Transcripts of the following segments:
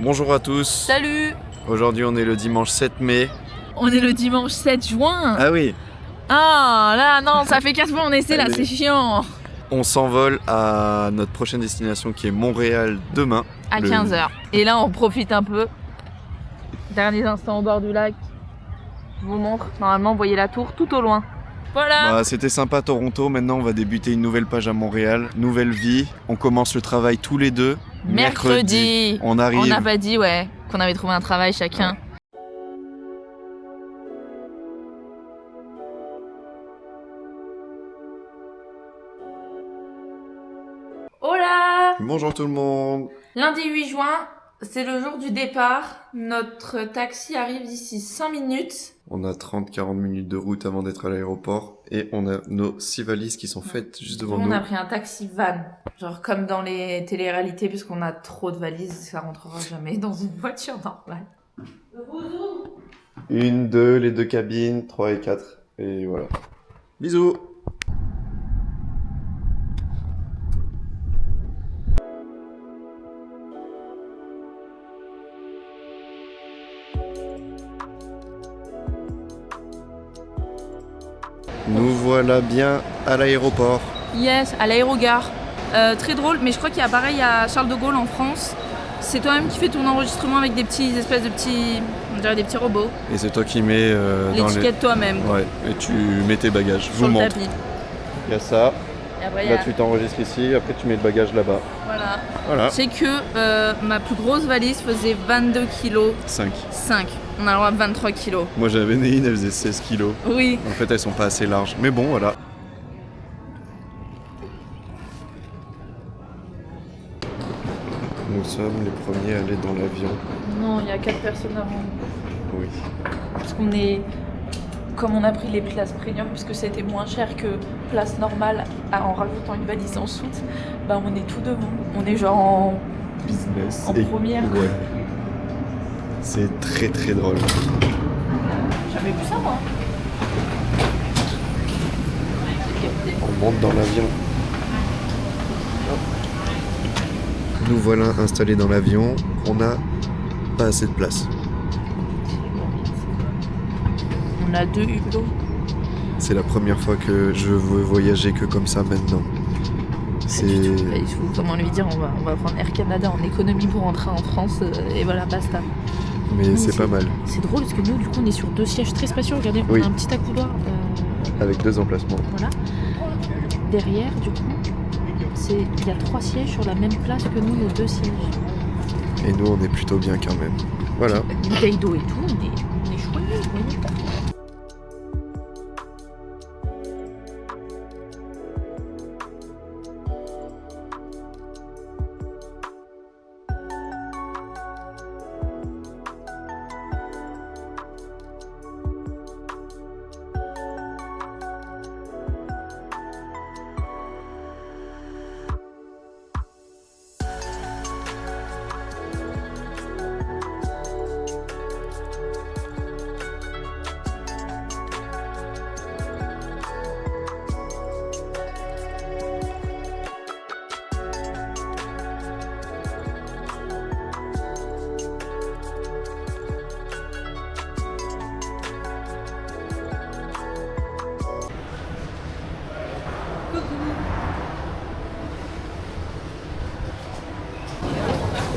Bonjour à tous. Salut. Aujourd'hui on est le dimanche 7 mai. On est le dimanche 7 juin. Ah oui. Ah là non, ça fait 4 fois on essaie là, c'est chiant. On s'envole à notre prochaine destination qui est Montréal demain. À 15h. Et là on profite un peu. Derniers instants au bord du lac. Je vous montre. Normalement vous voyez la tour tout au loin. Voilà. Bah, c'était sympa Toronto, maintenant on va débuter une nouvelle page à Montréal. Nouvelle vie. On commence le travail tous les deux. Mercredi. On arrive. On n'a pas dit qu'on avait trouvé un travail chacun. Ouais. Hola. Bonjour tout le monde. Lundi 8 juin, c'est le jour du départ. Notre taxi arrive d'ici 5 minutes. On a 30-40 minutes de route avant d'être à l'aéroport et on a nos 6 valises qui sont faites juste devant nous. On a pris un taxi van, genre comme dans les télé-réalités, parce qu'on a trop de valises, ça rentrera jamais dans une voiture normale. 1, 2, les 2 cabines, 3 et 4. Et voilà. Bisous. Nous voilà bien à l'aéroport. Yes, à l'aérogare. Très drôle, mais je crois qu'il y a pareil à Charles de Gaulle en France. C'est toi-même qui fais ton enregistrement avec des espèces de petits, on dirait des petits robots. Et c'est toi qui mets l'étiquette toi-même. Ouais, et tu mets tes bagages. Je sur vous le montre. tapis. Il y a ça. Et après, là, tu t'enregistres ici, après tu mets le bagage là-bas. Voilà. C'est que ma plus grosse valise faisait 22 kg. 5. On a le droit à 23 kg. Moi j'avais une, elle faisait 16 kg. Oui. En fait, elles sont pas assez larges. Mais bon, voilà. Nous sommes les premiers à aller dans l'avion. Non, il y a 4 personnes avant nous. Oui. Parce qu'on est... Comme on a pris les places premium, puisque c'était moins cher que place normale en rajoutant une valise en soute, bah on est tout devant. On est genre en business, en première. Ouais. C'est très très drôle. J'avais vu ça moi. On monte dans l'avion. Nous voilà installés dans l'avion. On n'a pas assez de place. On a 2 hublots. C'est la première fois que je veux voyager que comme ça maintenant. Il faut comment lui dire, on va prendre Air Canada en économie pour rentrer en France et voilà, basta. Mais c'est pas mal. C'est drôle parce que nous, du coup, on est sur 2 sièges très spacieux. Regardez, on a un petit accoudoir. Avec 2 emplacements. Voilà. Derrière, du coup, il y a 3 sièges sur la même place que nous, nos 2 sièges. Et nous, on est plutôt bien quand même. Voilà. Bouteille d'eau et tout, on est choyés, vous voyez.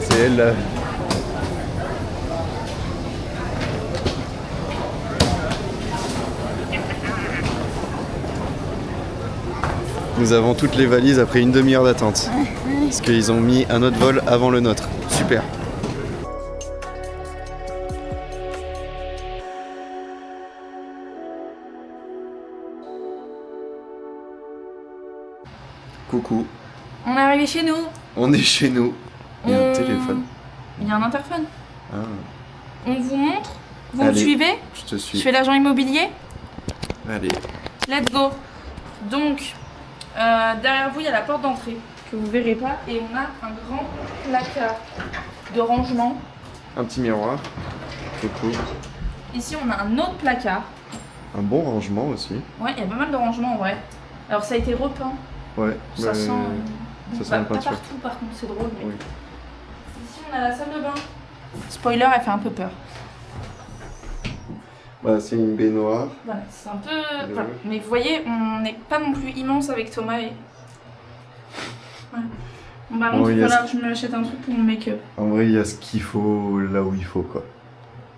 C'est elle là. Nous avons toutes les valises après une demi-heure d'attente. Parce qu'ils ont mis un autre vol avant le nôtre. Super. Coucou. On est arrivé chez nous. On est chez nous. Il y a un téléphone. Il y a un interphone. Ah. On vous montre. Vous me suivez? Je te suis. Je fais l'agent immobilier. Allez. Let's go. Donc, derrière vous, il y a la porte d'entrée que vous verrez pas. Et on a un grand placard de rangement. Un petit miroir. Coucou. Ici, on a un autre placard. Un bon rangement aussi. Ouais, il y a pas mal de rangements en vrai. Alors, ça a été repeint. Ouais. Ça sent. Ça sent Pas la peinture. partout, par contre, c'est drôle. Mais... Oui. Ici, on a la salle de bain. Spoiler, elle fait un peu peur. Bah, c'est une baignoire. Voilà, c'est un peu... Voilà. Mais vous voyez, on n'est pas non plus immense avec Thomas et... Ouais. Bon, par contre, il va falloir que je me achète un truc pour mon make-up. En vrai, il y a ce qu'il faut là où il faut, quoi.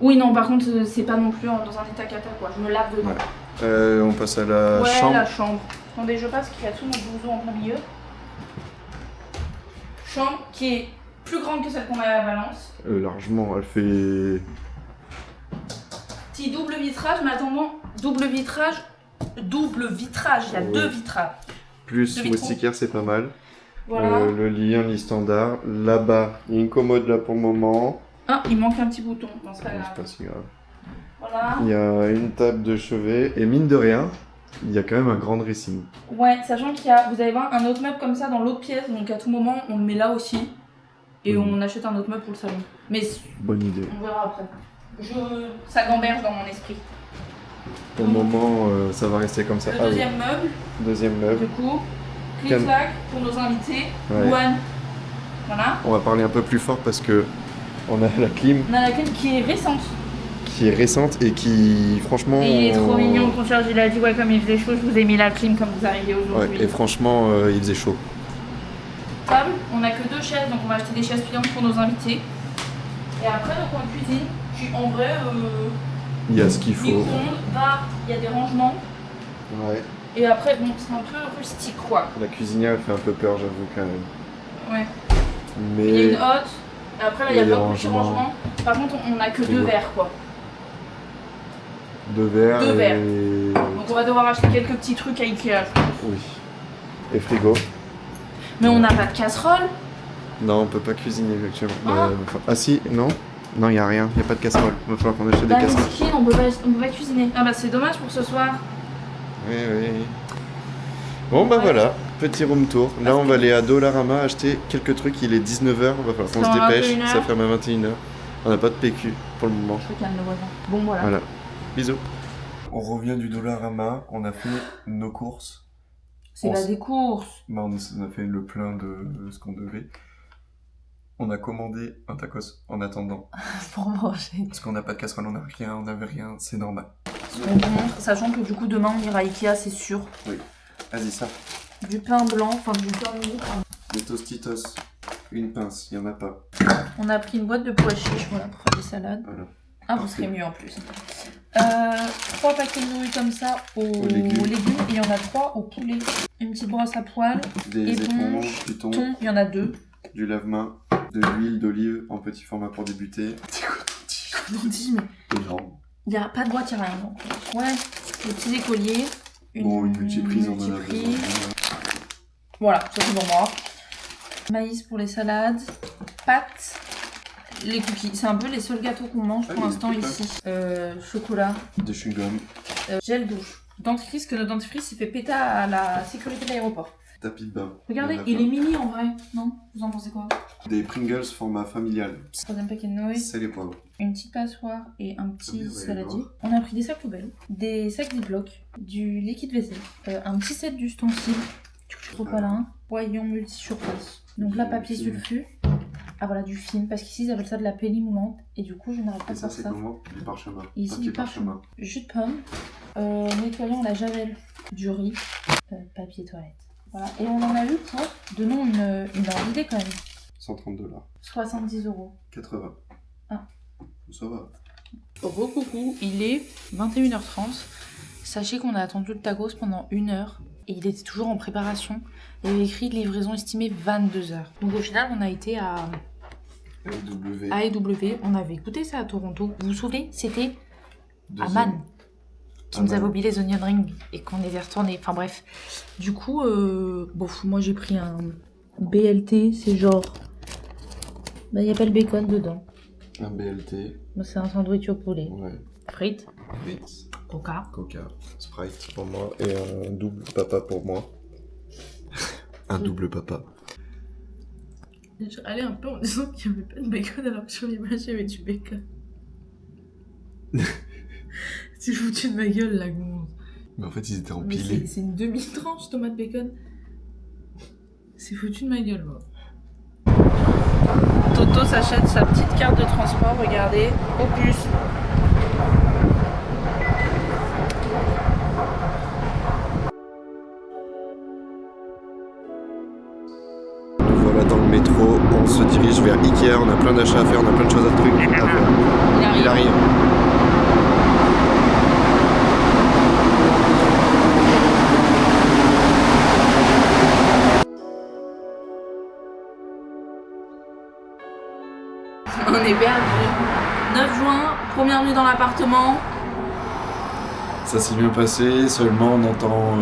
Oui, non, par contre, c'est pas non plus dans un état cata, quoi. Je me lave dedans. Ouais. On passe à la chambre. Ouais, la chambre. Attendez, je passe qu'il y a tout notre blouson en plein milieu. Chambre qui est plus grande que celle qu'on a à Valence. Largement, elle fait... Petit double vitrage, mais attendons, double vitrage, il y a deux vitrages. Plus Deux moustiquaire, c'est pas mal. Voilà. Le lit, un lit standard. Là-bas, il y a une commode là pour le moment. Ah, il manque un petit bouton, bon, c'est pas grave. C'est pas si grave. Voilà. Il y a une table de chevet et mine de rien, il y a quand même un grand dressing. Ouais, sachant qu'il y a, vous allez voir, un autre meuble comme ça dans l'autre pièce, donc à tout moment, on le met là aussi. Et on achète un autre meuble pour le salon. Mais bonne idée. On verra après. Ça gamberge dans mon esprit. Pour le moment, ça va rester comme ça. Le deuxième meuble. Deuxième meuble. Du coup, clic-clac pour nos invités. Ouais. One. Voilà. On va parler un peu plus fort parce que on a la clim On a la clim qui est récente. qui est récente et qui, franchement... Et il est trop mignon. Quand Serge il a dit, ouais, comme il faisait chaud, je vous ai mis la clim comme vous arrivez aujourd'hui. Ouais, et franchement, il faisait chaud. Table, on a que 2 chaises, donc on va acheter des chaises pliantes pour nos invités. Et après, donc on cuisine. Puis en vrai, Il y a ce qu'il faut. micro-ondes, bar, il y a des rangements. Ouais. Et après, bon, c'est un peu rustique, quoi. La cuisinière, elle fait un peu peur, j'avoue, quand même. Ouais. Mais... Il y a une hotte. Et après, là, il y a des pas beaucoup de rangements. Par contre, on a que 2 verres, quoi. 2 verres. 2 verres. Et... Donc on va devoir acheter quelques petits trucs à Ikea. Oui. Et frigo. Mais on n'a pas de casserole. Non, on peut pas cuisiner actuellement. Ah. Ah si, non. Non, il y a rien, il y a pas de casserole. Il va falloir qu'on achète des Bah, casseroles. mesquine, on peut pas cuisiner. Ah bah c'est dommage pour ce soir. Oui, oui. Bon bah Ouais. voilà, petit room tour. Là on va aller à Dollarama acheter quelques trucs, il est 19h, va falloir qu'on Ça se va, dépêche, 21h. ça fait même 21h. On n'a pas de PQ pour le moment. Je calme le voisin. Bon voilà. Voilà, bisous. On revient du Dollarama, on a fait nos courses. C'est pas des courses. Bah, on a fait le plein de ce qu'on devait. On a commandé un tacos en attendant. Pour manger. Parce qu'on n'a pas de casserole, on n'avait rien, c'est normal. Sachant que du coup demain on ira à Ikea, c'est sûr. Oui, vas-y ça. Du pain blanc, enfin du pain mou. Des tostitos, une pince, il n'y en a pas. On a pris une boîte de pois chiches, voilà, pour faire des salades. Voilà. Ah, vous serez mieux en plus. 3 paquets de nouilles comme ça aux légumes. Et il y en a 3 au poulet. Une petite brosse à poils. Des éponges, du thon, Il y en a 2. du lave-main, de l'huile d'olive en petit format pour débuter. Des mais Des grands. il n'y a pas de boîte, il n'y a rien. Donc. Ouais, des petits écoliers. Bon, une multiprise, on en a multiprise. besoin. Voilà, ça c'est pour moi. Maïs pour les salades. Pâtes. Les cookies. C'est un peu les seuls gâteaux qu'on mange pour Ah, l'instant les ici. Chocolat. Des chewing-gums, Gel douche. Dentifrice, que notre dentifrice s'est fait péter à la sécurité de l'aéroport. tapis de bain. Regardez, Il y en a il plein. est mini en vrai. Non? Vous en pensez quoi? Des Pringles format familial. 3e paquet de nouilles. C'est les poivres. Une petite passoire et un petit Ah oui, vous allez saladier. voir. On a pris des sacs poubelles, des sacs Ziploc, du liquide vaisselle, un petit set d'ustensiles, trop pas là, voyons multi-surface. Donc là, papier film. sulfu. Ah voilà, du film, parce qu'ici ils appellent ça de la pelle moulante, et du coup je n'arrive pas Et à ça, faire c'est ça. comment? Du parchemin. Et ici Papier du parchemin. Jus de pomme, nettoyant à la javel, du riz, papier toilette. Voilà, et on en a eu pour, donnons une bonne idée quand même, $130. 70 €. 80. Ah. Ça va. Coucou, il est 21h30. Sachez qu'on a attendu le tacos pendant 1 heure et il était toujours en préparation. Il y avait écrit livraison estimée 22 heures. Donc au final, on a été à AEW. AEW. On avait goûté ça à Toronto. Vous vous souvenez? C'était à Deuxième. Man qui nous Amman. avait oublié les onion rings et qu'on était retourné. Enfin bref. Du coup, moi j'ai pris un BLT. C'est genre... Il n'y a pas le bacon dedans. Un BLT. C'est un sandwich au poulet. Ouais. Frites, Ritz. coca. Coca. Sprite pour moi. Et un double papa pour moi. Un double papa. Je râlais un peu en disant qu'il n'y avait pas de bacon alors que sur l'image il y avait du bacon. C'est foutu de ma gueule là, gonze. Mais en fait, ils étaient Mais empilés. c'est une demi-tranche tomate bacon. C'est foutu de ma gueule, moi. Toto s'achète sa petite carte de transport, regardez, au plus. Nous voilà dans le métro, on se dirige vers Ikea, on a plein d'achats à faire, on a plein de choses à faire. Il arrive. On est perdu. 9 juin, première nuit dans l'appartement. Ça s'est bien passé, seulement on entend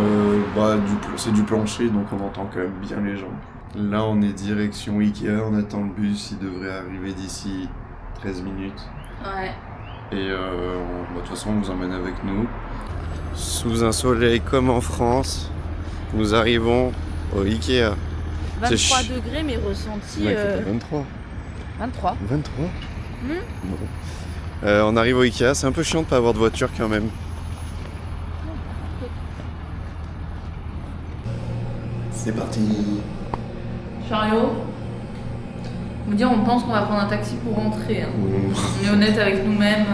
c'est du plancher, donc on entend quand même bien les gens. Là on est direction Ikea, on attend le bus, il devrait arriver d'ici 13 minutes. Ouais. Et de toute façon on vous emmène avec nous. Sous un soleil comme en France, nous arrivons au Ikea. 23 degrés mais ressenti... Ouais, 23. 23. 23 Bon. On arrive au Ikea, c'est un peu chiant de pas avoir de voiture quand même. C'est parti. Chariot, vous dire, on pense qu'on va prendre un taxi pour rentrer. Hein. On est honnête avec nous-mêmes.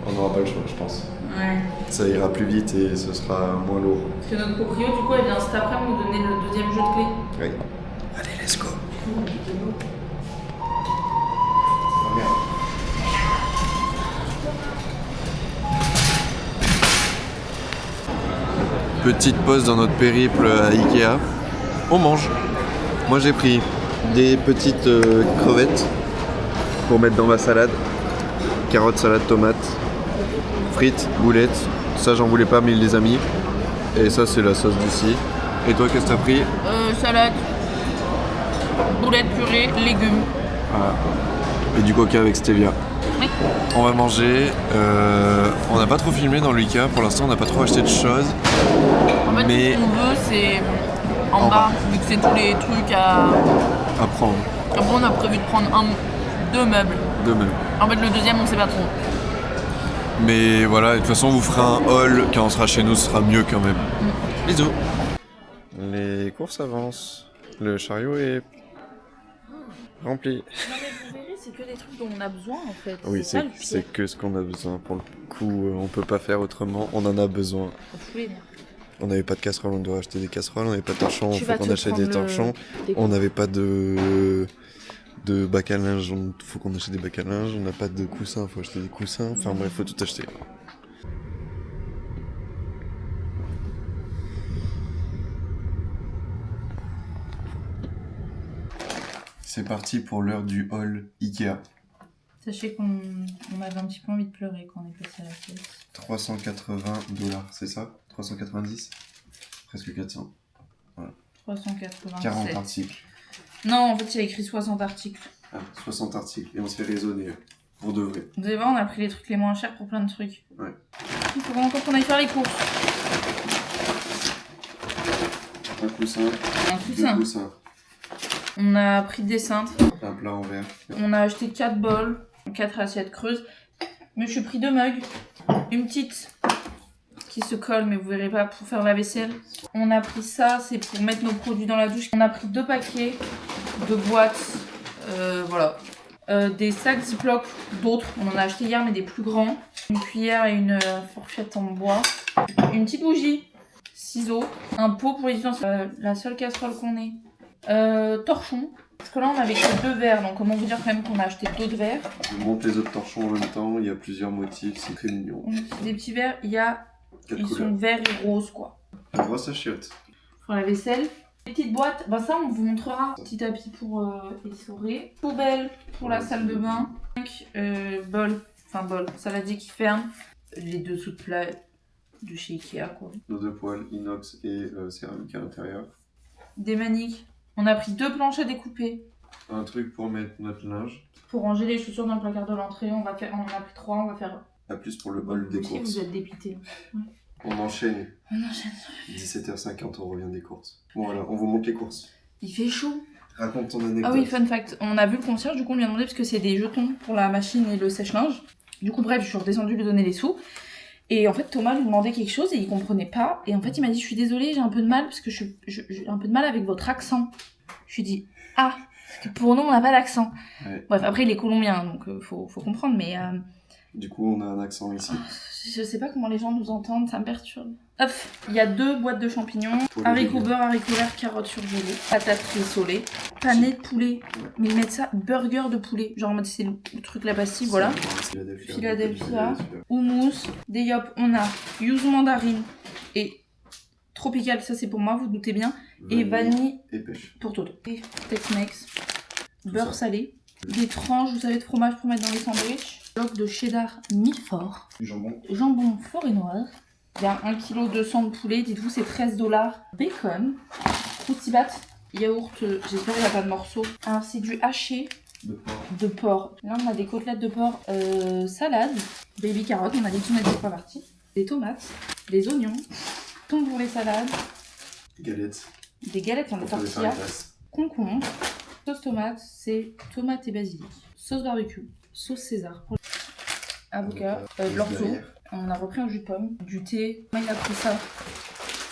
On n'aura pas le choix, je pense. Ouais. Ça ira plus vite et ce sera moins lourd. Parce que notre proprio, du coup, elle vient cet après-midi nous donner le deuxième jeu de clés. Oui. Allez, let's go. Petite pause dans notre périple à Ikea. On mange. Moi j'ai pris des petites crevettes pour mettre dans ma salade. Carottes, salade, tomates, frites, boulettes. Ça j'en voulais pas mais il les a mis. Et ça c'est la sauce d'ici. Et toi qu'est-ce que t'as pris? Salade, boulettes, purée, légumes. Voilà. Et du coca avec stevia. Oui. On va manger. On n'a pas trop filmé dans l'Ikea. Pour l'instant on n'a pas trop acheté de choses. En fait, mais ce qu'on veut, c'est en bas, vu que c'est tous les trucs à prendre. Après, on a prévu de prendre deux meubles. Deux meubles. En fait, le deuxième, on sait pas trop. Mais voilà, de toute façon, on vous fera un haul quand on sera chez nous, ce sera mieux quand même. Bisous. Les courses avancent. Le chariot est rempli. Non, mais vous verrez, c'est que des trucs dont on a besoin en fait. Oui, ça, le pire. c'est que ce qu'on a besoin. Pour le coup, on peut pas faire autrement. On en a besoin. Faut fouler, merde. On n'avait pas de casserole, on doit acheter des casseroles. On n'avait pas de torchons, il Tu faut vas qu'on te achète des prendre torchons. On n'avait pas de bac à linge, il faut qu'on achète des bacs à linge. On n'a pas de coussins, il faut acheter des coussins. Enfin bref, faut tout acheter. C'est parti pour l'heure du haul Ikea. Sachez qu'on avait un petit peu envie de pleurer quand on est passé à la caisse. 380$, c'est ça? 390? Presque 400. Voilà. 387. 40 articles. Non, en fait, il y a écrit 60 articles. Ah, 60 articles. Et on se fait raisonner, pour de vrai. Vous allez voir, on a pris les trucs les moins chers pour plein de trucs. Ouais. Il faut encore qu'on aille faire les courses. Un coussin. Un coussin. Deux coussins. On a pris des cintres. Un plat en verre. On a acheté 4 bols, 4 assiettes creuses. Mais je suis pris 2 mugs. Une petite qui se colle, mais vous verrez pas, pour faire la vaisselle. On a pris ça, c'est pour mettre nos produits dans la douche. On a pris 2 paquets de boîtes, voilà. Des sacs Ziploc, d'autres. On en a acheté hier, mais des plus grands. Une cuillère et une fourchette en bois. Une petite bougie. Ciseaux. Un pot pour les ustensiles. La seule casserole qu'on ait. Torchon. Parce que là on avait que 2 verres, donc comment vous dire quand même qu'on a acheté d'autres verres. Je vous montre les autres torchons en même temps, il y a plusieurs motifs, c'est très mignon. On a des petits verres, ils sont verts et roses quoi. La brosse à chiottes. Pour la vaisselle. Les petites boîtes, bah ça on vous montrera. Petit tapis pour essorer. Poubelle pour la salle de bain. 5 bols, saladier qui ferme. Les dessous de plat de chez Ikea quoi. Nos 2 poêles inox et céramique à l'intérieur. Des maniques. On a pris 2 planches à découper. Un truc pour mettre notre linge. Pour ranger les chaussures dans le placard de l'entrée, on en a pris 3, on va faire... À plus pour le bol des Aussi, courses. vous êtes dépités. Ouais. On enchaîne. On enchaîne. 17h50, on revient des courses. Bon voilà, on vous montre les courses. Il fait chaud. Raconte ton anecdote. Ah oui, fun fact. On a vu le concierge, du coup on lui a demandé parce que c'est des jetons pour la machine et le sèche-linge. Du coup bref, je suis redescendue lui donner les sous. Et en fait Thomas lui demandait quelque chose et il comprenait pas. Et en fait il m'a dit je suis désolée, j'ai un peu de mal parce que j'ai un peu de mal avec votre accent. Je lui ai dit ah. Pour nous, on n'a pas d'accent. Ouais. Bref, après, il est colombien, donc faut comprendre, mais... Du coup, on a un accent ici. Je sais pas comment les gens nous entendent, ça me perturbe. Hop, il y a 2 boîtes de champignons, Pour le haricots début. beurre, haricots verts, carottes surgelées, patates rissolées, pané de poulet. Mais ils mettent ça, burger de poulet. Genre en mode c'est le truc la pastille, voilà. Philadelphia. Philadelphia. Houmous, des yop, on a yuzu mandarine et tropical, ça c'est pour moi, vous doutez bien. Et vanille Et pêche. pour Toto. Et Tex-Mex, beurre ça. salé, des tranches, vous savez, de fromage pour mettre dans les sandwichs, bloc de cheddar mi-fort, Du jambon. jambon fort et noir. Il y a 1 kg de sang de poulet, dites-vous c'est 13 $. Bacon, croustibat, yaourt, j'espère qu'il n'y a pas de morceaux. Alors c'est du haché De porc. de porc. Là on a des côtelettes de porc, salade, baby carottes, on a des tomates qui sont pas parties, des tomates, des oignons, thon pour les salades, Galettes. des galettes en des Pour faire les tortillas, faritas. concombre, sauce tomate, c'est tomate et basilic, sauce barbecue, sauce César, avocat, de l'orzo. Derrière. On a repris un jus de pomme, du thé. Moi, il a pris ça,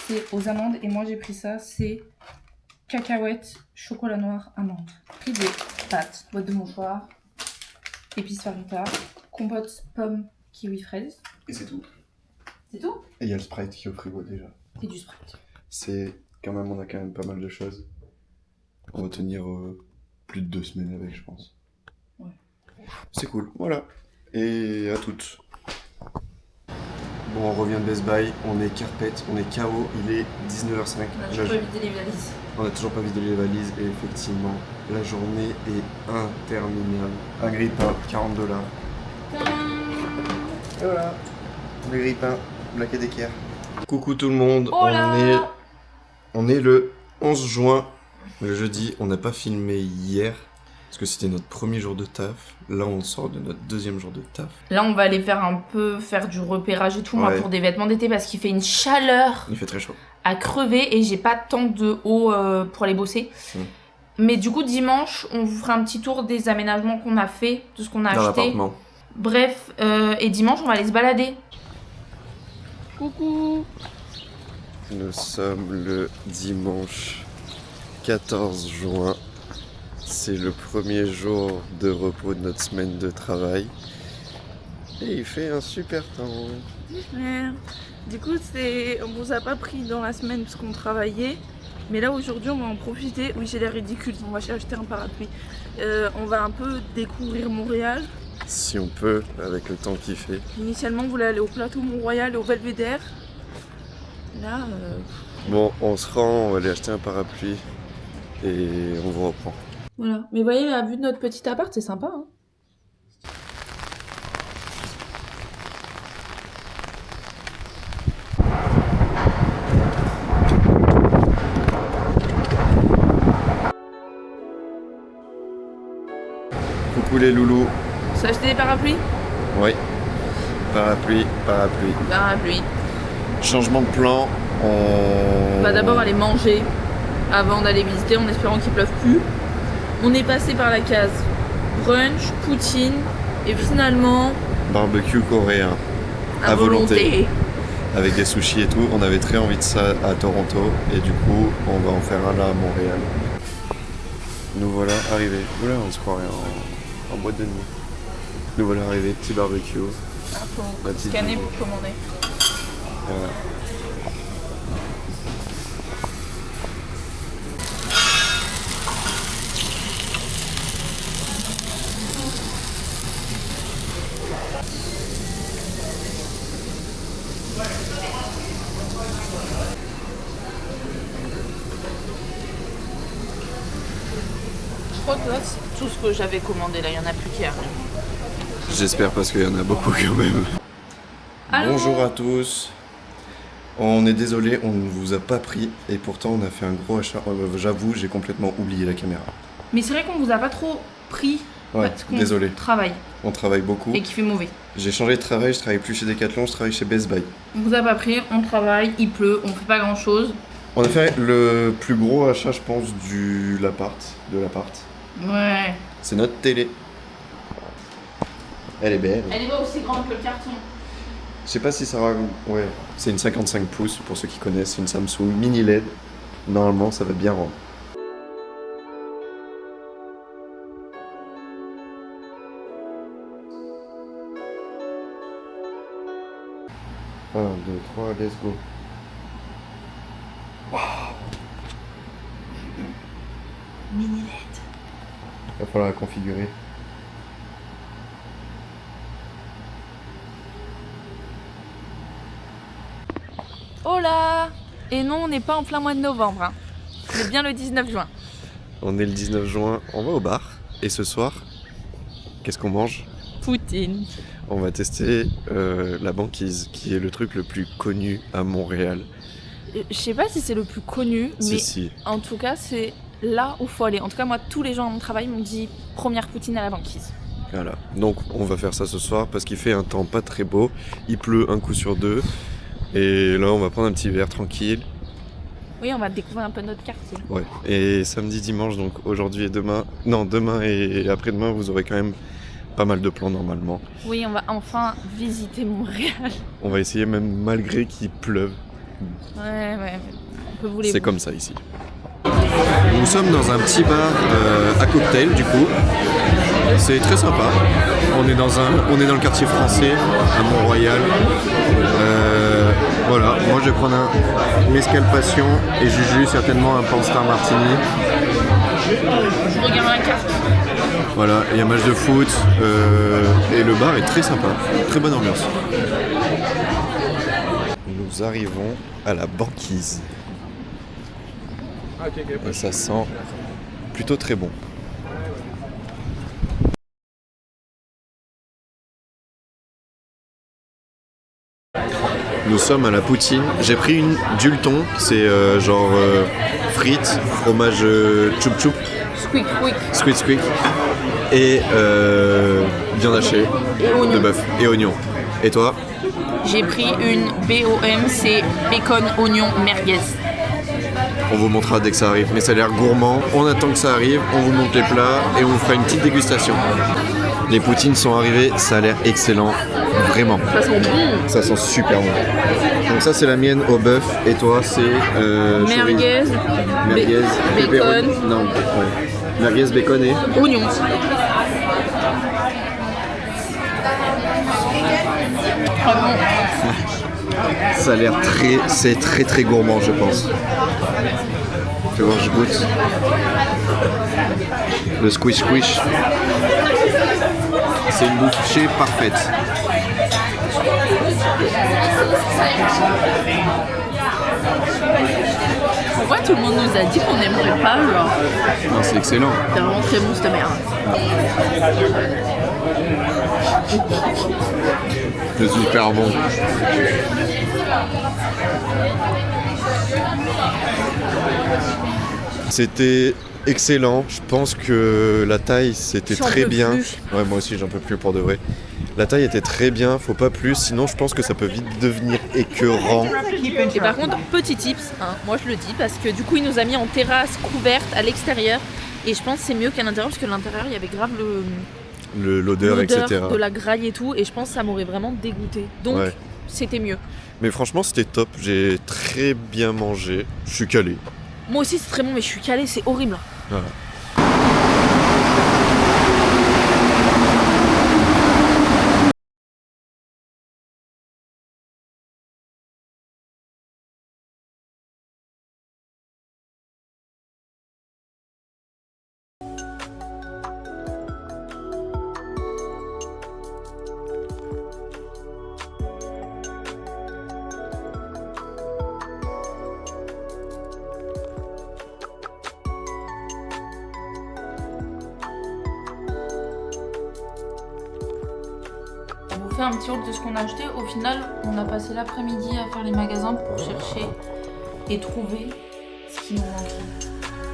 c'est aux amandes. Et moi, j'ai pris ça, c'est cacahuètes, chocolat noir, amandes. Pris des pâtes, boîte de mouchoirs, épices farita, compote, pommes, kiwi, fraises. Et c'est tout. C'est tout. Et il y a le Sprite qui est au frigo déjà. Et du Sprite. C'est quand même, on a quand même pas mal de choses. On va tenir plus de 2 semaines avec, je pense. Ouais. C'est cool, voilà. Et à toutes. Bon, on revient de Best Buy, on est carpette, on est KO, il est 19h05. évité les valises. On n'a toujours pas vidé les valises et effectivement, la journée est interminable. Un grille-pain, 40 $. Et voilà, le grille-pain, Black et Decker. Coucou tout le monde, Oh là on est le 11 juin, le jeudi. On n'a pas filmé hier parce que c'était notre premier jour de taf. Là, on sort de notre deuxième jour de taf. Là, on va aller faire du repérage et tout, moi, Ouais. pour des vêtements d'été, parce qu'il fait une chaleur Il fait très chaud. à crever et j'ai pas tant de haut pour aller bosser. Mais du coup, dimanche, on vous fera un petit tour des aménagements qu'on a fait, de ce qu'on a Dans acheté. l'appartement. Bref, et dimanche, on va aller se balader. Coucou. Nous sommes le dimanche 14 juin. C'est le premier jour de repos de notre semaine de travail. Et il fait un super temps. Merde. Du coup, on vous a pas pris dans la semaine parce qu'on travaillait. Mais là, aujourd'hui, on va en profiter. Oui, j'ai l'air ridicule, on va acheter un parapluie. On va un peu découvrir Montréal. Si on peut, avec le temps qu'il fait. Initialement, on voulait aller au plateau Mont-Royal et au Belvédère. Là, Bon, on se rend, on va aller acheter un parapluie. Et on vous reprend. voilà. Mais vous voyez, la vue de notre petit appart, c'est sympa. Hein. Coucou les loulous. Tu as acheté des parapluies? Oui. Parapluie, parapluie. Parapluie. Changement de plan. On va d'abord aller manger avant d'aller visiter en espérant qu'il pleuve plus. On est passé par la case brunch, poutine et finalement Barbecue coréen. à volonté. Avec des sushis et tout. On avait très envie de ça à Toronto. Et du coup, on va en faire un là à Montréal. Nous voilà arrivés. Oula, on se croirait en boîte de nuit. Nous voilà arrivés. Petit barbecue. Ah, faut La petite scanner vidéo. pour commander. Et voilà. Je crois que là, c'est tout ce que j'avais commandé. Là, il y en a plus qu'hier. J'espère parce qu'il y en a beaucoup quand même. Allô. Bonjour à tous. On est désolé, on ne vous a pas pris et pourtant on a fait un gros achat. J'avoue, j'ai complètement oublié la caméra. Mais c'est vrai qu'on vous a pas trop pris Ouais, parce qu'on désolé. travaille On travaille beaucoup. et qu'il fait mauvais. J'ai changé de travail, je travaille plus chez Decathlon, je travaille chez Best Buy. On vous a pas pris, on travaille, il pleut, on fait pas grand chose. On a fait le plus gros achat, je pense, de l'appart. Ouais. C'est notre télé. Elle est belle. Elle est pas aussi grande que le carton. Je sais pas si ça va... Ouais, c'est une 55 pouces pour ceux qui connaissent, c'est une Samsung mini LED. Normalement, ça va bien rendre. 1, 2, 3, let's go. Mini LED. Va falloir la configurer. Oh là! Et non, on n'est pas en plein mois de novembre. Hein. C'est bien le 19 juin. On est le 19 juin, on va au bar. Et ce soir, qu'est-ce qu'on mange? Poutine. On va tester la banquise, qui est le truc le plus connu à Montréal. Je sais pas si c'est le plus connu, mais Si. en tout cas, c'est là où faut aller. En tout cas, moi, tous les gens à mon travail m'ont dit première poutine à la banquise. Voilà. Donc on va faire ça ce soir parce qu'il fait un temps pas très beau. Il pleut un coup sur deux. Et là, on va prendre un petit verre tranquille. Oui, on va découvrir un peu notre quartier. Ouais. Et samedi, dimanche, donc aujourd'hui et demain. Non, demain et après-demain, vous aurez quand même pas mal de plans normalement. Oui, on va enfin visiter Montréal. On va essayer même malgré qu'il pleuve. Ouais, on peut vous les C'est comme ça ici. Nous sommes dans un petit bar à cocktail du coup. C'est très sympa. On est dans le quartier français à Mont-Royal. Voilà, moi je vais prendre un mezcal passion et Juju certainement un Panstar Martini. Je regarde la carte. Voilà, il y a un match de foot et le bar est très sympa, très bonne ambiance. Nous arrivons à la banquise. Et ça sent plutôt très bon. Nous sommes à la poutine. J'ai pris une Dulton, c'est genre frites, fromage choup choup, Squeak, squeak. squeak squeak et viande hachée Et oignons. de bœuf et oignons. Et toi? J'ai pris une BOM, c'est bacon, oignon, merguez. On vous montrera dès que ça arrive, mais ça a l'air gourmand. On attend que ça arrive, on vous montre les plats et on vous fera une petite dégustation. Les poutines sont arrivées, ça a l'air excellent, vraiment. Ça sent bon. Ça sent super bon. Donc ça c'est la mienne au bœuf et toi c'est Merguez, merguez, bacon. pepperoni. Non, ouais. Merguez, bacon et Oignon. Ah bon. ça a l'air c'est très gourmand je pense. Fais voir, je goûte. Le squish squish. C'est une bouchée parfaite. Pourquoi tout le monde nous a dit qu'on n'aimerait pas, genre? Non, c'est excellent. C'est vraiment très bon cette merde. C'est super bon. C'était excellent. Je pense que la taille c'était J'en très peux bien. plus. Ouais, moi aussi j'en peux plus pour de vrai. La taille était très bien, faut pas plus, sinon je pense que ça peut vite devenir écœurant. Et par contre, petit tips, hein, moi je le dis, parce que du coup il nous a mis en terrasse couverte à l'extérieur. Et je pense que c'est mieux qu'à l'intérieur, parce que à l'intérieur il y avait grave L'odeur, etc. de la graille et tout. Et je pense que ça m'aurait vraiment dégoûté. Donc Ouais. c'était mieux. Mais franchement c'était top, j'ai très bien mangé, je suis calé. Moi aussi c'est très bon, mais je suis calée, c'est horrible. Voilà. On vous fait un petit haul de ce qu'on a acheté. Au final, on a passé l'après-midi à faire les magasins pour chercher et trouver ce qui nous manquait.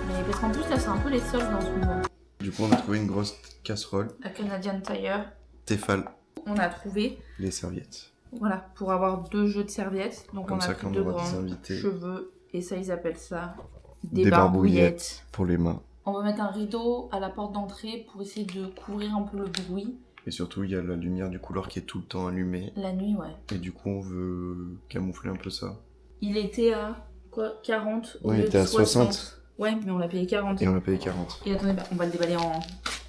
Mais parce qu'en plus là c'est un peu les soldes dans ce moment. Du coup on a trouvé une grosse casserole, La Canadian Tire, Tefal, on a trouvé, les serviettes. voilà, pour avoir 2 jeux de serviettes. Donc Comme on a ça, pris quand on 2 aura des grands invités. cheveux et ça ils appellent ça Des barbouillettes pour les mains. On va mettre un rideau à la porte d'entrée pour essayer de couvrir un peu le bruit. Et surtout, il y a la lumière du couloir qui est tout le temps allumée. La nuit, ouais. Et du coup, on veut camoufler un peu ça. Il était à quoi, 40 au Ouais, il lieu était de à 60. Ouais, mais on l'a payé 40. Et on a payé 40. Et attendez, on va le déballer en...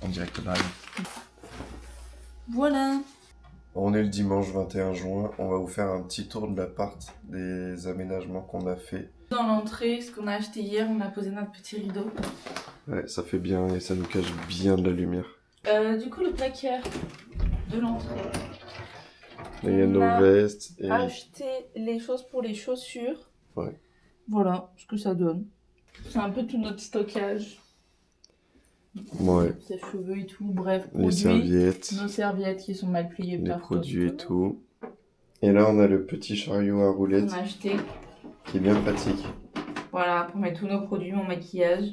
En direct live. Voilà. On est le dimanche 21 juin, on va vous faire un petit tour de l'appart, des aménagements qu'on a fait. Dans l'entrée, ce qu'on a acheté hier, on a posé notre petit rideau. Ouais, ça fait bien et ça nous cache bien de la lumière. Du coup, le placard de l'entrée. Là, il y a On nos a vestes et... Acheter les choses pour les chaussures. Ouais. Voilà ce que ça donne. C'est un peu tout notre stockage. Ouais. Ses cheveux et tout, bref. Les Produits, serviettes, nos serviettes qui sont mal pliées les partout. produits et tout. Et là, on a le petit chariot à roulettes On a acheté. qui est bien pratique. Voilà, pour mettre tous nos produits, mon maquillage.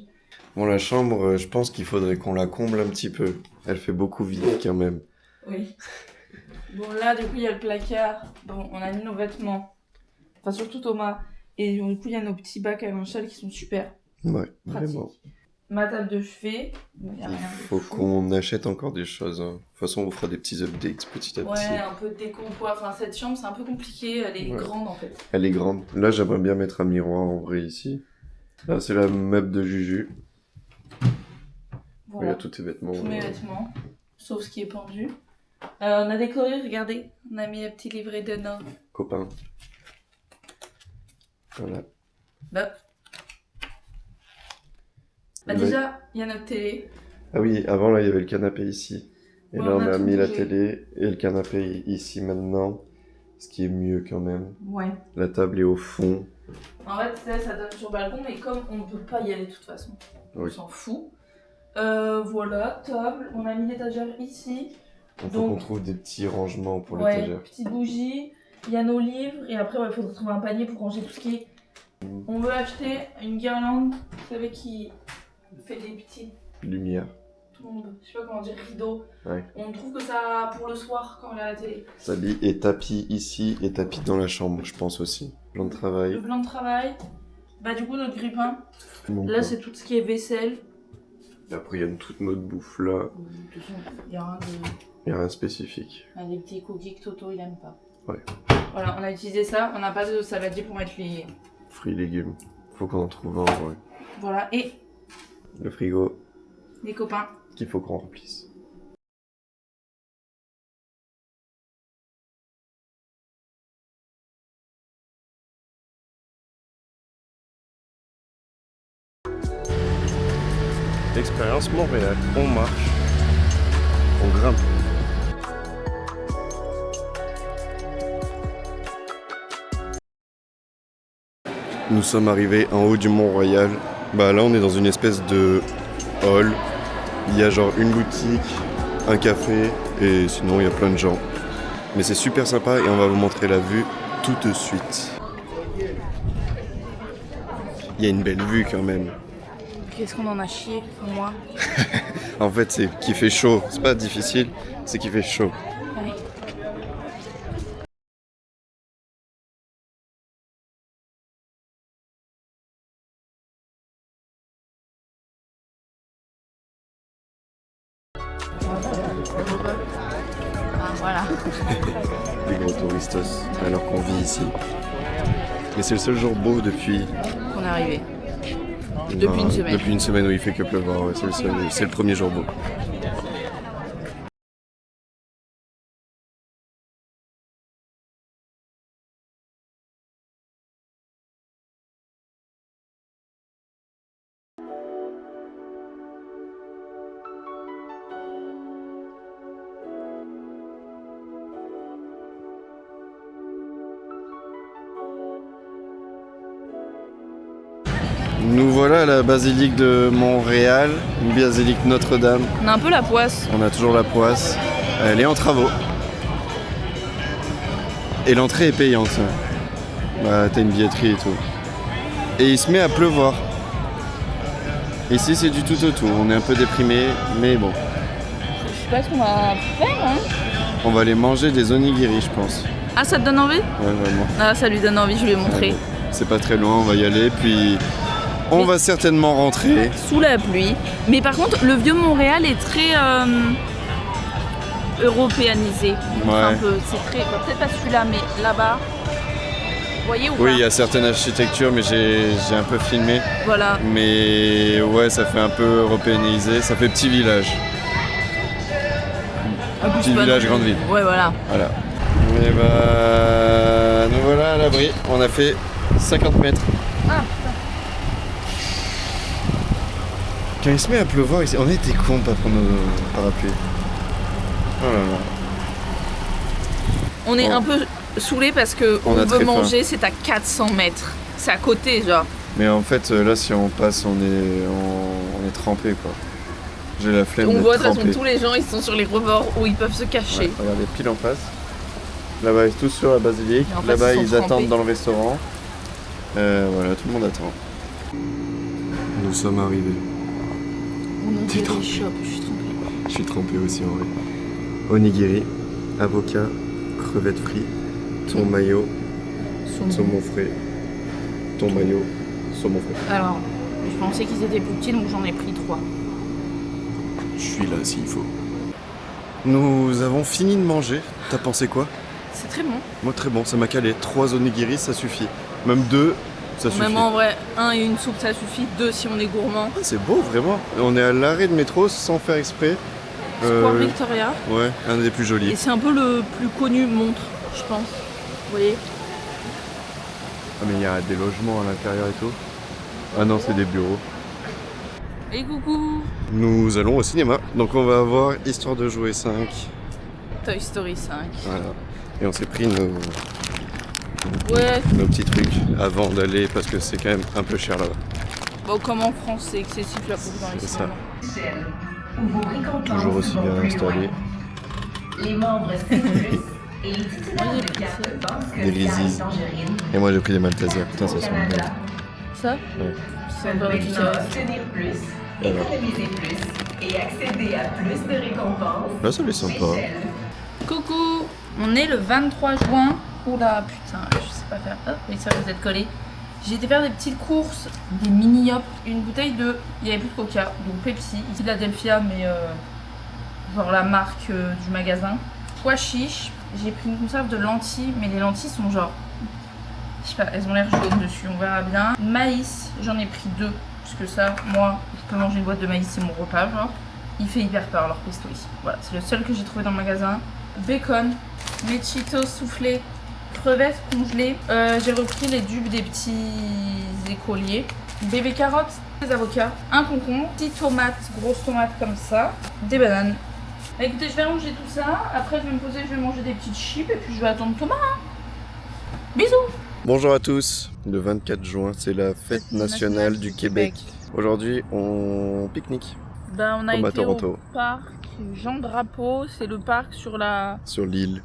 Bon, la chambre, je pense qu'il faudrait qu'on la comble un petit peu. Elle fait beaucoup vide quand même. Oui. Bon, là, du coup, il y a le placard. Bon, on a mis nos vêtements. Enfin, surtout Thomas. Et du coup, il y a nos petits bacs à lingettes qui sont super Ouais, pratiques. vraiment. Ma table de chevet. Il y a Il rien de faut fou. qu'on achète encore des choses. Hein. De toute façon, on vous fera des petits updates petit à petit. Ouais, un peu de déco. Enfin, cette chambre, c'est un peu compliqué. Elle est Ouais. grande, en fait. Elle est grande. Là, j'aimerais bien mettre un miroir en vrai ici. Là, c'est la meuble de Juju. Il y Voilà. a tous tes vêtements. Tous mes vêtements. Sauf ce qui est pendu. On a décoré, regardez. On a mis un petit livret de nos. Copains. Voilà. Bah, Là- déjà, il y a notre télé. Ah oui, avant, là, il y avait le canapé ici. Et Ouais, là, on on a a tout mis la bougé. télé et le canapé ici maintenant. Ce qui est mieux quand même. Ouais. La table est au fond. En fait, ça donne sur le balcon, mais comme on ne peut pas y aller de toute façon, on Oui. s'en fout. Voilà, table. On a mis l'étagère ici. Il faut Donc- qu'on trouve des petits rangements pour Ouais, l'étagère. petite bougie. Il y a nos livres. Et après, il faudrait trouver un panier pour ranger tout ce qui est. On veut acheter une guirlande, vous savez, qui fait des petits Lumière. tombes, je sais pas comment dire, rideaux. Ouais. On trouve que ça pour le soir quand on regarde la télé. Salit et tapis ici et tapis dans la chambre, je pense aussi. Plan de Le travail. plan de travail. Bah, du coup, notre grille-pain. Mon Là, plan. c'est tout ce qui est vaisselle. Et après, il y a toute notre bouffe là. De toute façon, il y a rien de. Il n'y a rien de spécifique. Ah, des petits cookies que Toto il aime pas. Ouais. Voilà, on a utilisé ça. On n'a pas de saladier pour mettre les. Fruits, légumes. Faut qu'on en trouve un, ouais. Voilà, et Le frigo les copains. qu'il faut qu'on remplisse. Expérience Montréal. On marche. On grimpe. Nous sommes arrivés en haut du Mont-Royal. Bah là on est dans une espèce de hall. Il y a genre une boutique, un café et sinon il y a plein de gens. Mais c'est super sympa et on va vous montrer la vue tout de suite. Il y a une belle vue quand même. Qu'est-ce qu'on en a chié, moi. En fait c'est qu'il fait chaud. C'est pas difficile, c'est qu'il fait chaud. Ouais. Ah, voilà. Des gros touristos alors qu'on vit ici. Mais c'est le seul jour beau depuis... On est arrivé. Depuis une semaine. Depuis une semaine où il fait que pleuvoir, ouais, c'est le premier jour beau. Nous voilà à la basilique de Montréal, une basilique Notre-Dame. On a un peu la poisse. On a toujours la poisse. Elle est en travaux. Et l'entrée est payante. Bah, t'as une billetterie et tout. Et il se met à pleuvoir. Ici, c'est du tout au tout. On est un peu déprimé, mais bon. Je sais pas ce qu'on va faire, hein. On va aller manger des onigiri, je pense. Ah, ça te donne envie? Ouais, vraiment. Ah, ça lui donne envie, je lui ai montré. Ouais, c'est pas très loin, on va y aller. Puis, on va certainement rentrer. Sous la pluie. Mais par contre, le vieux Montréal est très européanisé. Ouais. Un peu. C'est très. Bah, peut-être pas celui-là, mais là-bas. Vous voyez ou Oui, pas? il y a certaines architectures, mais j'ai un peu filmé. Voilà. Mais ouais, ça fait un peu européanisé. Ça fait petit village. Petit village, grande ville. Ouais, voilà. Voilà. Et bah, nous voilà à l'abri. On a fait 50 mètres. Ah, putain. Quand il se met à pleuvoir ici, on était con de pas prendre nos parapluies. Oh là là. On est Bon. un peu saoulés parce que On on a veut très manger, c'est à 400 mètres. C'est à côté, genre. Mais en fait, là, si on passe, on est trempé quoi. J'ai la flemme On d'être voit de toute façon trempé. tous les gens, ils sont sur les rebords où ils peuvent se cacher. Ouais, regardez, pile en face. Là-bas, ils sont tous sur la basilique. Et en face, Là-bas, ils sont ils trempés. attendent dans le restaurant. Voilà, tout le monde attend. Nous sommes arrivés. On T'es a trempé. des shops, je suis trempée. Je suis trempé aussi en vrai. Onigiri, avocat, crevettes frites, thon mayo, saumon frais, thon mayo, saumon frais. Alors, je pensais qu'ils étaient plus petits, donc j'en ai pris 3. Je suis là s'il faut. Nous avons fini de manger. T'as pensé quoi? C'est très bon. Moi très bon, ça m'a calé. 3 onigiri, ça suffit. Même 2, ça suffit. Même en vrai, 1 et une soupe, ça suffit. 2 si on est gourmand. Ah, c'est beau vraiment. On est à l'arrêt de métro sans faire exprès. Square Victoria. Ouais, un des plus Et jolis. c'est un peu le plus connu montre, je pense. Vous voyez? Ah mais il y a des logements à l'intérieur et tout. Ah non, c'est des bureaux. Et coucou! Nous allons au cinéma. Donc on va avoir Histoire de jouer 5. Toy Story 5. Voilà. Et on s'est pris nos Ouais, petits trucs avant d'aller parce que c'est quand même un peu cher là-bas. bon, comme en France, c'est accessible là pour dans les C'est ça. cinémas. Où vos récompenses Toujours aussi vont bien plus installé. loin. Les membres Stimulus et les titulaires Moi, j'ai de pris carte ça. Banque Des Scotia Résis. et Tangerine Et moi j'ai pris des Maltesers. Putain, ça au sent Canada. bien. Ça? Ouais. C'est un peu Maintenant, radical. obtenir plus, Voilà. économiser plus et accéder à plus de récompenses. Là, ça les sympa. Seychelles. Coucou! On est le 23 juin. Oula, putain, je sais pas faire. Hop, oui, ça vous êtes collé. J'ai été faire des petites courses, des mini-hop, une bouteille de. Il n'y avait plus de coca, donc Pepsi, ici de la Delphia, mais genre la marque du magasin. Pois chiche, j'ai pris une conserve de lentilles, mais les lentilles sont genre. Je sais pas, elles ont l'air jaunes dessus, on verra bien. Maïs, j'en ai pris 2, parce que ça, moi, je peux manger une boîte de maïs, c'est mon repas, genre. Il fait hyper peur leur pesto ici. Voilà, c'est le seul que j'ai trouvé dans le magasin. Bacon, mes Cheetos soufflés, crevettes congelées. J'ai repris les dupes des petits écoliers. Bébé carottes, des avocats, un concombre, petites tomates, grosses tomates comme ça, des bananes. Bah, écoutez, je vais ranger tout ça. Après, je vais me poser, je vais manger des petites chips et puis je vais attendre Thomas. Hein. Bisous. Bonjour à tous. Le 24 juin, c'est la fête nationale du Québec. Aujourd'hui, on pique-nique Bah, on a Comme à été Toronto. au parc Jean Drapeau. C'est le parc sur la. sur l'île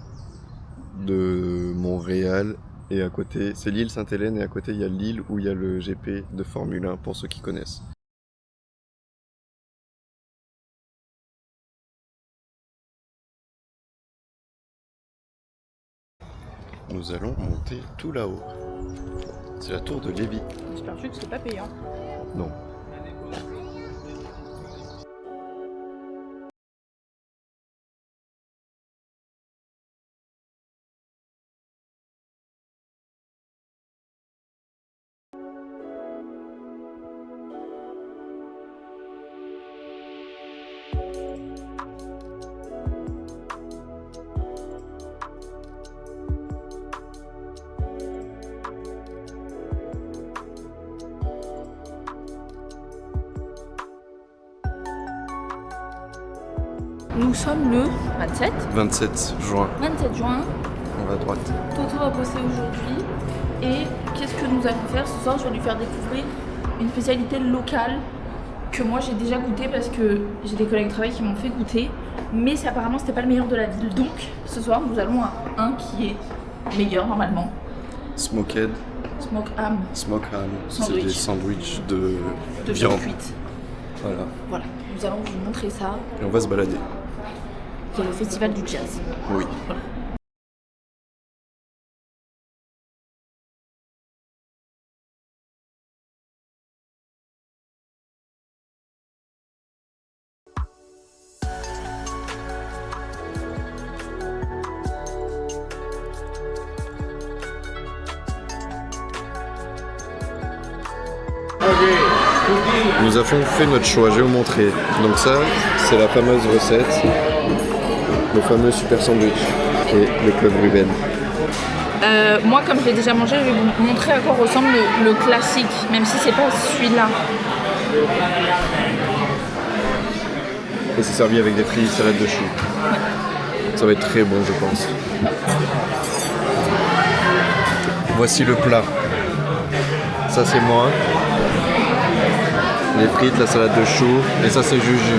de Montréal. Et à côté, c'est l'île Sainte-Hélène et à côté, il y a l'île où il y a le GP de Formule 1 pour ceux qui connaissent. Nous allons monter tout là-haut. C'est la tour de Lévis. J'espère que c'est pas payant. Non. Nous sommes le 27. 27 juin, 27 juin. on va à droite. Toto va bosser aujourd'hui. Et qu'est-ce que nous allons faire ce soir? Je vais lui faire découvrir une spécialité locale que moi j'ai déjà goûté parce que j'ai des collègues de travail qui m'ont fait goûter. Mais apparemment c'était pas le meilleur de la ville. Donc ce soir nous allons à un qui est meilleur normalement. Smoked, Smoke ham smoke ham, c'est Sandwich. des sandwichs de de viande. viande cuite. Voilà. Voilà, nous allons vous montrer ça. Et on va se balader. Il y a le festival du jazz. Oui. Nous avons fait notre choix, je vais vous montrer. Donc ça, c'est la fameuse recette. Le fameux super sandwich et le club Ruben. Moi, comme je l'ai déjà mangé, je vais vous montrer à quoi ressemble le classique, même si c'est pas celui-là. Et c'est servi avec des frites salades de choux. Ça va être très bon, je pense. Voici le plat. Ça, c'est moi. Les frites, la salade de choux. Et ça, c'est Juju.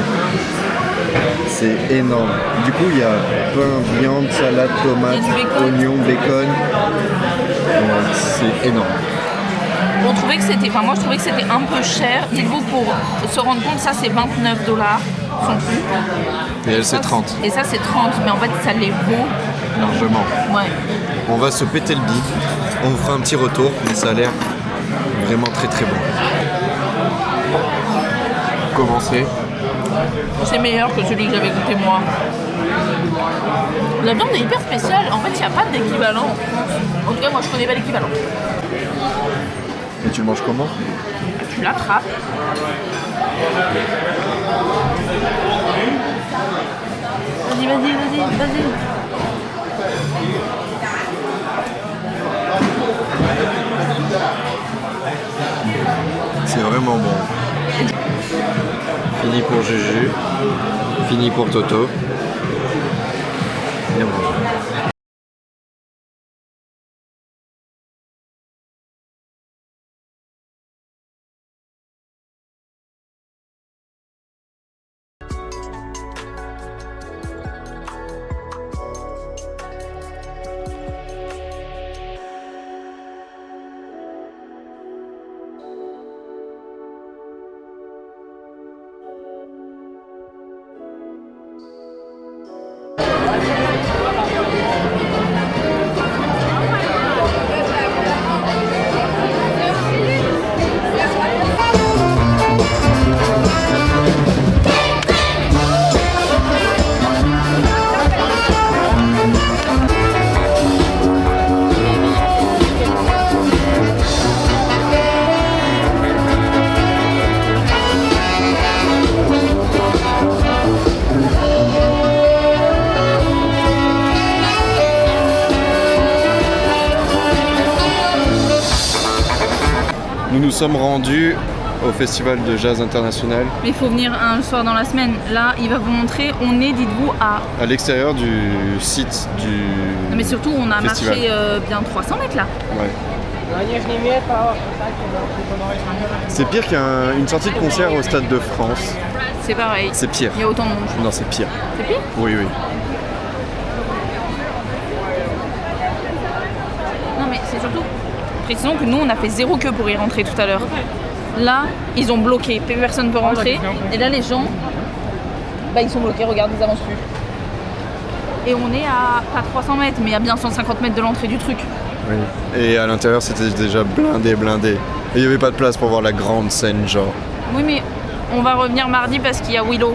C'est énorme. Du coup, il y a pain, viande, salade, tomate, Il y a du bacon. oignon, bacon. C'est énorme. On trouvait que c'était, enfin moi je trouvais que c'était un peu cher. Dites-vous, pour se rendre compte, ça c'est $29 son prix. Et elle, c'est Ça, 30. Et ça c'est 30, mais en fait ça les vaut. Largement. Ouais. On va se péter le bide. On vous fera un petit retour, mais ça a l'air vraiment très très bon. Commencez. C'est meilleur que celui que j'avais goûté moi. La viande est hyper spéciale. En fait, il n'y a pas d'équivalent en France. En tout cas, moi je connais pas l'équivalent. Et tu le manges comment? Tu l'attrapes. Vas-y. C'est vraiment bon. Fini pour Juju. Fini pour Toto. Bien mangé. Nous nous sommes rendus au Festival de Jazz International Mais il faut venir un soir dans la semaine. Là, il va vous montrer, on est, dites-vous, à... à l'extérieur du site du Non, mais surtout, on a festival. marché bien 300 mètres là. Ouais. C'est pire qu'une sortie de concert au Stade de France. C'est pareil. C'est pire. Il y a autant de monde. Non, c'est pire. C'est pire? Oui, oui. Non, mais c'est surtout... Précisons que nous, on a fait 0 queue pour y rentrer tout à l'heure. Là, ils ont bloqué. Personne ne peut rentrer. Et là, les gens, bah, ils sont bloqués. Regarde, ils avancent plus. Et on est à pas 300 mètres, mais à bien 150 mètres de l'entrée du truc. Oui. Et à l'intérieur, c'était déjà blindé. Et il n'y avait pas de place pour voir la grande scène, genre. Oui, mais on va revenir mardi parce qu'il y a Willow.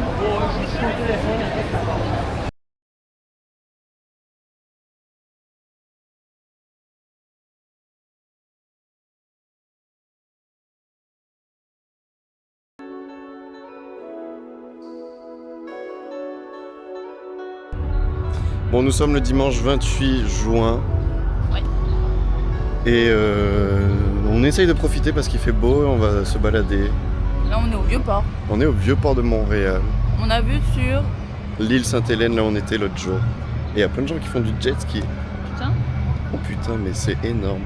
Bon, nous sommes le dimanche 28 juin. Ouais. Et on essaye de profiter parce qu'il fait beau et on va se balader. Là, on est au Vieux-Port. On est au Vieux-Port de Montréal. On a vu sur... L'île Sainte-Hélène, là où on était l'autre jour. Et il y a plein de gens qui font du jet ski. Putain, Oh putain, mais c'est énorme.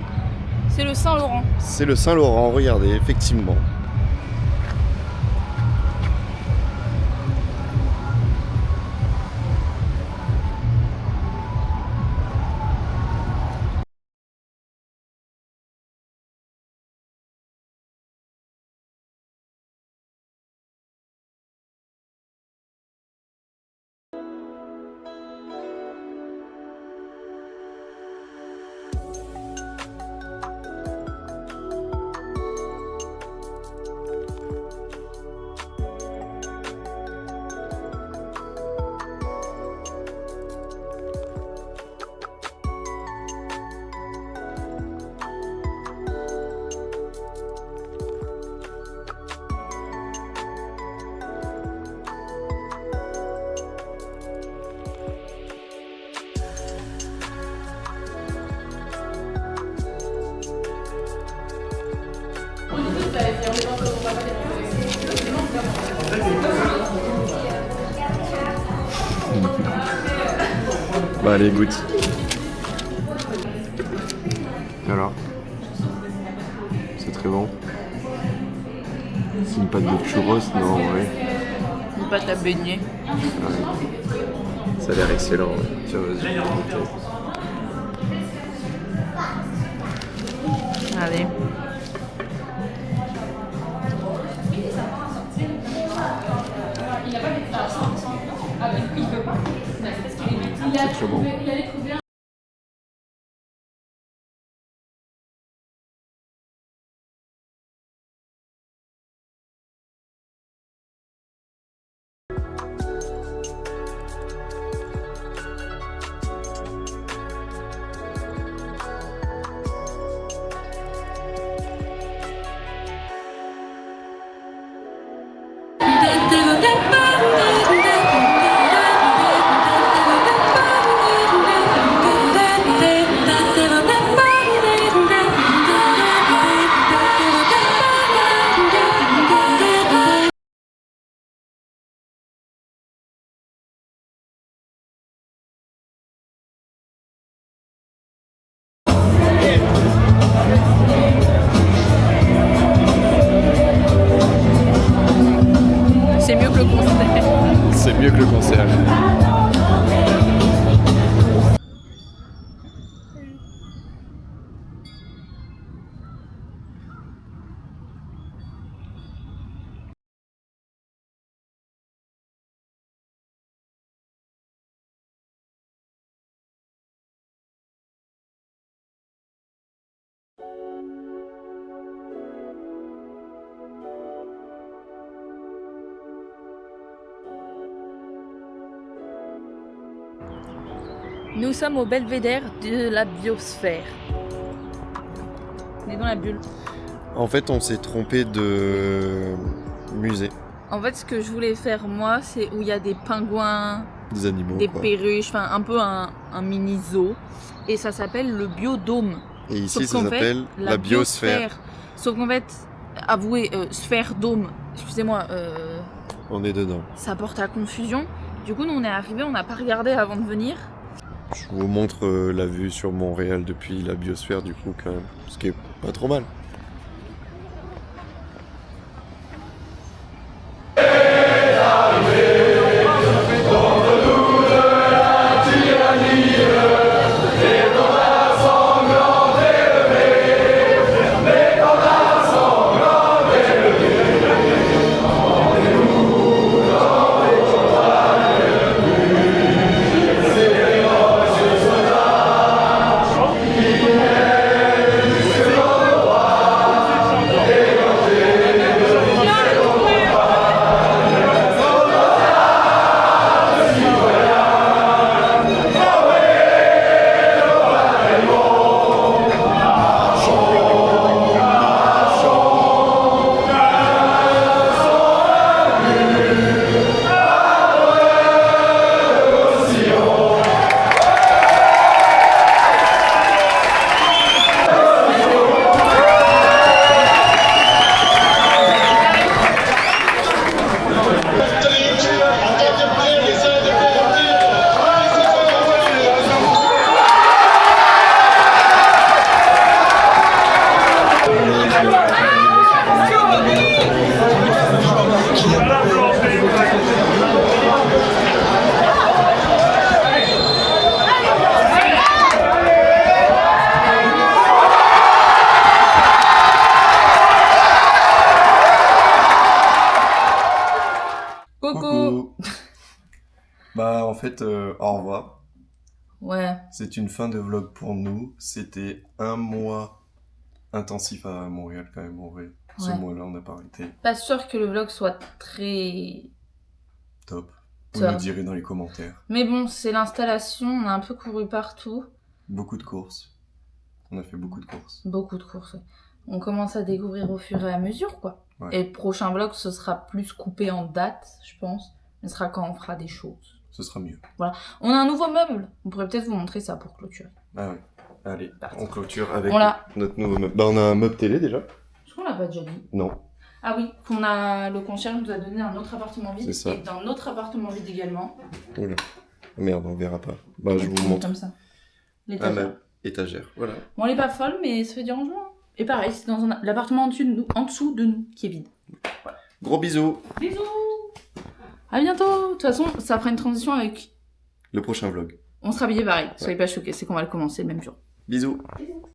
c'est le Saint-Laurent. C'est le Saint-Laurent, regardez, effectivement. Bah allez, goûte. Alors, c'est très bon. C'est une pâte de churros, non, ouais. Une pâte à beignet. Ça a l'air excellent, ouais. Tiens, vas-y. Allez. C'est très bon. C'est mieux que le concert. C'est mieux que le concert. Nous sommes au belvédère de la biosphère. On est dans la bulle. En fait, on s'est trompé de musée. En fait, ce que je voulais faire moi, c'est où il y a des pingouins, Des animaux, des quoi. perruches, enfin un peu un mini zoo. Et ça s'appelle le biodôme. Et ici, Sauf ça qu'en fait, s'appelle la biosphère. Sauf qu'en fait, avouez, sphère, dôme, excusez-moi, On est dedans. ça porte à confusion. Du coup, nous on est arrivés, on n'a pas regardé avant de venir. Je vous montre la vue sur Montréal depuis la biosphère, du coup, quand même. Ce qui est pas trop mal. Coucou. Bah, en fait, au revoir. Ouais. C'est une fin de vlog pour nous. C'était un mois intensif à Montréal, quand même, en vrai. Ce Ouais. mois-là, on n'a pas arrêté. Pas sûr que le vlog soit très... Top. Vous Top. nous direz dans les commentaires. Mais bon, c'est l'installation, on a un peu couru partout. Beaucoup de courses. On a fait beaucoup de courses. Beaucoup de courses. Ouais. On commence à découvrir au fur et à mesure, quoi. Ouais. Et le prochain vlog, ce sera plus coupé en date, je pense. Ce sera quand on fera des choses. Ce sera mieux. On a un nouveau meuble. On pourrait peut-être vous montrer ça pour clôturer. Ah ouais. Allez, Parti. on clôture avec On l'a. notre nouveau meuble. Bah, on a un meuble télé déjà. Est-ce qu'on l'a pas déjà dit? Non. Ah oui, le concierge nous a donné un autre appartement vide. C'est ça. Et dans notre appartement vide également. Oula. Merde, on verra pas. Bah, je vous On montre. comme ça. Ah, L'étagère. bah, étagère, voilà. Bon, elle est pas folle, mais ça fait du rangement. Et pareil, c'est dans l'appartement en dessous de nous qui est vide. Gros bisous. Bisous. À bientôt. De toute façon, ça fera une transition avec... Le prochain vlog. On sera habillés pareil. Soyez pas choqués, c'est qu'on va le commencer le même jour. Bisous.